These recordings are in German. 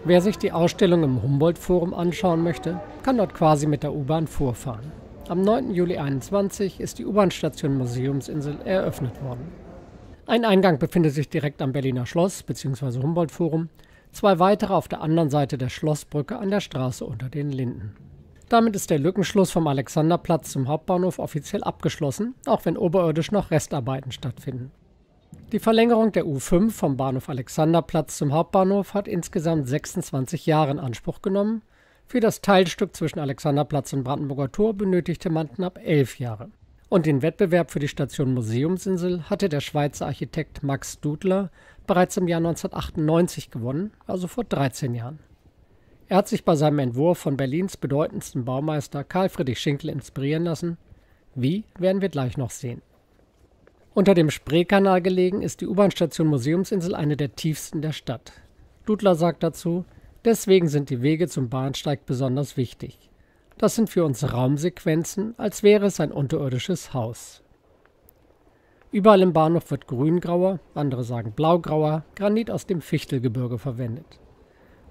Wer sich die Ausstellung im Humboldt-Forum anschauen möchte, kann dort quasi mit der U-Bahn vorfahren. Am 9. Juli 2021 ist die U-Bahn-Station Museumsinsel eröffnet worden. Ein Eingang befindet sich direkt am Berliner Schloss bzw. Humboldt-Forum, zwei weitere auf der anderen Seite der Schlossbrücke an der Straße unter den Linden. Damit ist der Lückenschluss vom Alexanderplatz zum Hauptbahnhof offiziell abgeschlossen, auch wenn oberirdisch noch Restarbeiten stattfinden. Die Verlängerung der U5 vom Bahnhof Alexanderplatz zum Hauptbahnhof hat insgesamt 26 Jahre in Anspruch genommen. Für das Teilstück zwischen Alexanderplatz und Brandenburger Tor benötigte man knapp 11 Jahre. Und den Wettbewerb für die Station Museumsinsel hatte der Schweizer Architekt Max Dudler bereits im Jahr 1998 gewonnen, also vor 13 Jahren. Er hat sich bei seinem Entwurf von Berlins bedeutendsten Baumeister Karl Friedrich Schinkel inspirieren lassen. Wie, werden wir gleich noch sehen. Unter dem Spreekanal gelegen ist die U-Bahn-Station Museumsinsel eine der tiefsten der Stadt. Dudler sagt dazu, deswegen sind die Wege zum Bahnsteig besonders wichtig. Das sind für uns Raumsequenzen, als wäre es ein unterirdisches Haus. Überall im Bahnhof wird grüngrauer, andere sagen blaugrauer, Granit aus dem Fichtelgebirge verwendet.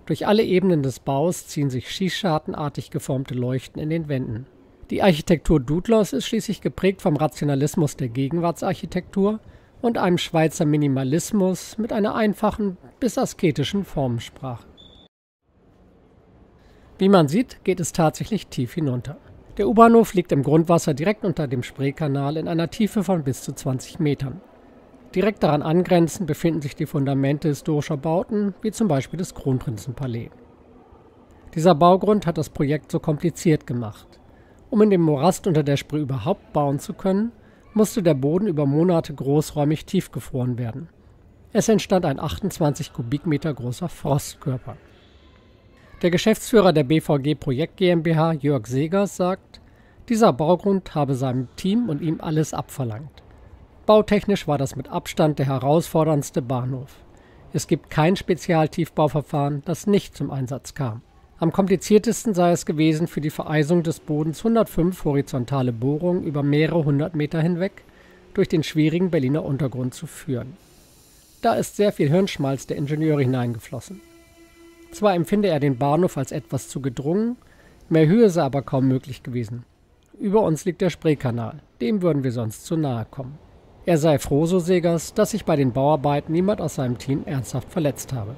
Durch alle Ebenen des Baus ziehen sich schießschartenartig geformte Leuchten in den Wänden. Die Architektur Dudlers ist schließlich geprägt vom Rationalismus der Gegenwartsarchitektur und einem Schweizer Minimalismus mit einer einfachen bis asketischen Formensprache. Wie man sieht, geht es tatsächlich tief hinunter. Der U-Bahnhof liegt im Grundwasser direkt unter dem Spreekanal in einer Tiefe von bis zu 20 Metern. Direkt daran angrenzend befinden sich die Fundamente historischer Bauten, wie zum Beispiel das Kronprinzenpalais. Dieser Baugrund hat das Projekt so kompliziert gemacht. Um in dem Morast unter der Spree überhaupt bauen zu können, musste der Boden über Monate großräumig tiefgefroren werden. Es entstand ein 28 Kubikmeter großer Frostkörper. Der Geschäftsführer der BVG Projekt GmbH, Jörg Segers, sagt, dieser Baugrund habe seinem Team und ihm alles abverlangt. Bautechnisch war das mit Abstand der herausforderndste Bahnhof. Es gibt kein Spezialtiefbauverfahren, das nicht zum Einsatz kam. Am kompliziertesten sei es gewesen, für die Vereisung des Bodens 105 horizontale Bohrungen über mehrere 100 Meter hinweg durch den schwierigen Berliner Untergrund zu führen. Da ist sehr viel Hirnschmalz der Ingenieure hineingeflossen. Zwar empfinde er den Bahnhof als etwas zu gedrungen, mehr Höhe sei aber kaum möglich gewesen. Über uns liegt der Spreekanal, dem würden wir sonst zu nahe kommen. Er sei froh, so Segers, dass sich bei den Bauarbeiten niemand aus seinem Team ernsthaft verletzt habe.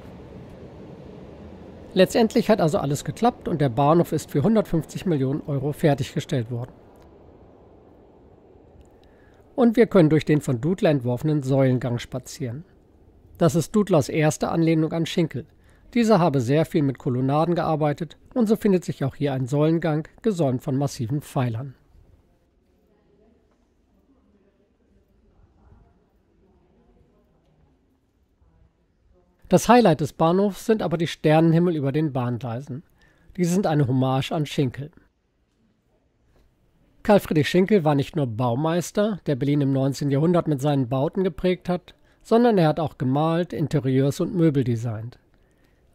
Letztendlich hat also alles geklappt und der Bahnhof ist für 150 Millionen Euro fertiggestellt worden. Und wir können durch den von Dudler entworfenen Säulengang spazieren. Das ist Dudlers erste Anlehnung an Schinkel. Dieser habe sehr viel mit Kolonnaden gearbeitet und so findet sich auch hier ein Säulengang, gesäumt von massiven Pfeilern. Das Highlight des Bahnhofs sind aber die Sternenhimmel über den Bahngleisen. Diese sind eine Hommage an Schinkel. Karl Friedrich Schinkel war nicht nur Baumeister, der Berlin im 19. Jahrhundert mit seinen Bauten geprägt hat, sondern er hat auch gemalt, Interieurs und Möbel designt.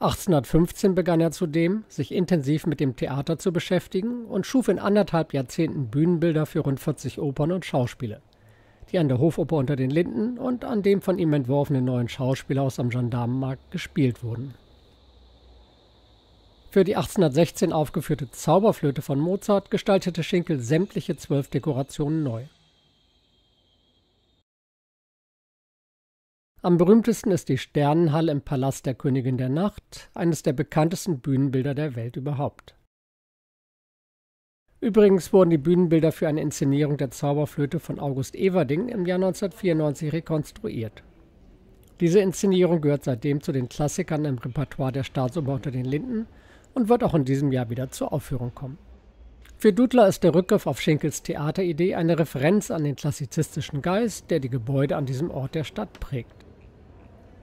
1815 begann er zudem, sich intensiv mit dem Theater zu beschäftigen und schuf in 1,5 Jahrzehnten Bühnenbilder für rund 40 Opern und Schauspiele, die an der Hofoper unter den Linden und an dem von ihm entworfenen neuen Schauspielhaus am Gendarmenmarkt gespielt wurden. Für die 1816 aufgeführte Zauberflöte von Mozart gestaltete Schinkel sämtliche 12 Dekorationen neu. Am berühmtesten ist die Sternenhalle im Palast der Königin der Nacht, eines der bekanntesten Bühnenbilder der Welt überhaupt. Übrigens wurden die Bühnenbilder für eine Inszenierung der Zauberflöte von August Everding im Jahr 1994 rekonstruiert. Diese Inszenierung gehört seitdem zu den Klassikern im Repertoire der Staatsoper unter den Linden und wird auch in diesem Jahr wieder zur Aufführung kommen. Für Dudler ist der Rückgriff auf Schinkels Theateridee eine Referenz an den klassizistischen Geist, der die Gebäude an diesem Ort der Stadt prägt.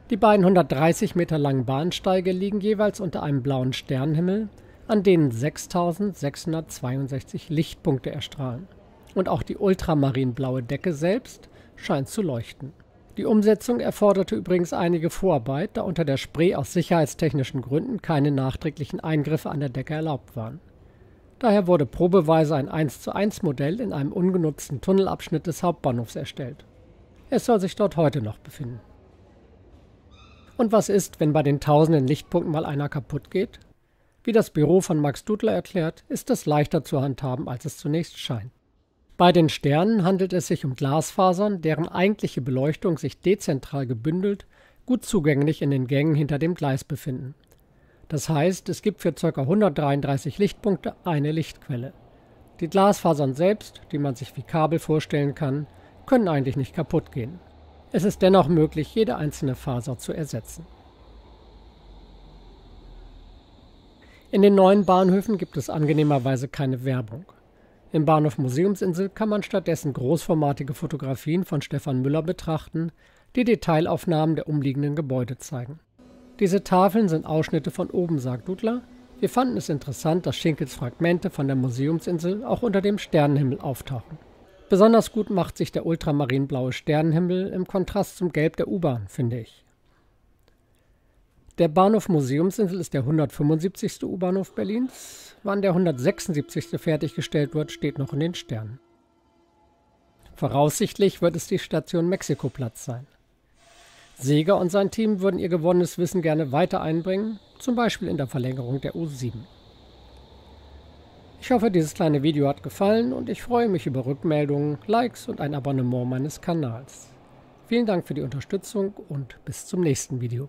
Die beiden 130 Meter langen Bahnsteige liegen jeweils unter einem blauen Sternenhimmel, an denen 6.662 Lichtpunkte erstrahlen. Und auch die ultramarinblaue Decke selbst scheint zu leuchten. Die Umsetzung erforderte übrigens einige Vorarbeit, da unter der Spree aus sicherheitstechnischen Gründen keine nachträglichen Eingriffe an der Decke erlaubt waren. Daher wurde probeweise ein 1:1 Modell in einem ungenutzten Tunnelabschnitt des Hauptbahnhofs erstellt. Es soll sich dort heute noch befinden. Und was ist, wenn bei den tausenden Lichtpunkten mal einer kaputt geht? Wie das Büro von Max Dudler erklärt, ist es leichter zu handhaben, als es zunächst scheint. Bei den Sternen handelt es sich um Glasfasern, deren eigentliche Beleuchtung sich dezentral gebündelt, gut zugänglich in den Gängen hinter dem Gleis befinden. Das heißt, es gibt für ca. 133 Lichtpunkte eine Lichtquelle. Die Glasfasern selbst, die man sich wie Kabel vorstellen kann, können eigentlich nicht kaputt gehen. Es ist dennoch möglich, jede einzelne Faser zu ersetzen. In den neuen Bahnhöfen gibt es angenehmerweise keine Werbung. Im Bahnhof Museumsinsel kann man stattdessen großformatige Fotografien von Stefan Müller betrachten, die Detailaufnahmen der umliegenden Gebäude zeigen. Diese Tafeln sind Ausschnitte von oben, sagt Dudler. Wir fanden es interessant, dass Schinkels Fragmente von der Museumsinsel auch unter dem Sternenhimmel auftauchen. Besonders gut macht sich der ultramarinblaue Sternenhimmel im Kontrast zum Gelb der U-Bahn, finde ich. Der Bahnhof Museumsinsel ist der 175. U-Bahnhof Berlins. Wann der 176. fertiggestellt wird, steht noch in den Sternen. Voraussichtlich wird es die Station Mexikoplatz sein. Seeger und sein Team würden ihr gewonnenes Wissen gerne weiter einbringen, zum Beispiel in der Verlängerung der U7. Ich hoffe, dieses kleine Video hat gefallen und ich freue mich über Rückmeldungen, Likes und ein Abonnement meines Kanals. Vielen Dank für die Unterstützung und bis zum nächsten Video.